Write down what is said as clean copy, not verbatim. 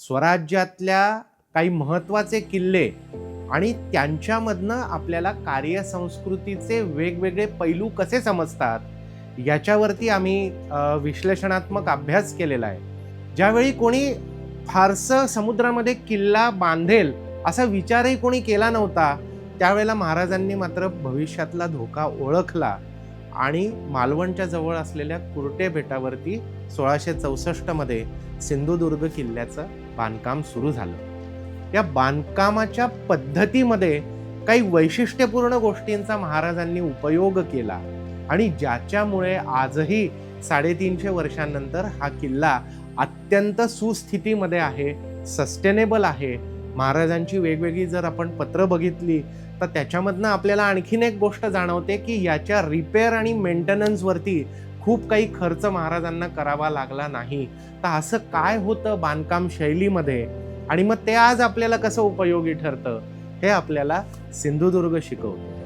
स्वराज्यातल्या काही महत्त्वाचे किल्ले आणि त्यांच्यामधनं आपल्याला कार्यसंस्कृतीचे वेगवेगळे पैलू कसे समजतात याच्यावरती आम्ही विश्लेषणात्मक अभ्यास केलेला आहे. ज्यावेळी कोणी फारसं समुद्रामध्ये किल्ला बांधेल असा विचारही कोणी केला नव्हता, त्यावेळेला महाराजांनी मात्र भविष्यातला धोका ओळखला आणि मालवणच्या जवळ असलेल्या कुर्टे बेटावरती 1664 मध्ये सिंधुदुर्ग किल्ल्याचं बांधकाम सुरू झालं. या बांधकामाच्या पद्धतीमध्ये काही वैशिष्ट्यपूर्ण गोष्टींचा महाराजांनी उपयोग केला आणि ज्याच्यामुळे आजही 350 वर्षांनंतर हा किल्ला अत्यंत सुस्थितीमध्ये आहे, सस्टेनेबल आहे. महाराजांची वेगवेगळी जर आपण पत्र बघितली तर त्याच्यामधनं आपल्याला आणखीन एक गोष्ट जाणवते की याच्या रिपेअर आणि मेंटेनन्सवरती खूप काही खर्च महाराजांना करावा लागला नाही. तर असं काय होतं बांधकाम शैलीमध्ये आणि मग ते आज आपल्याला कसं उपयोगी ठरतं हे आपल्याला सिंधुदुर्ग शिकवतं.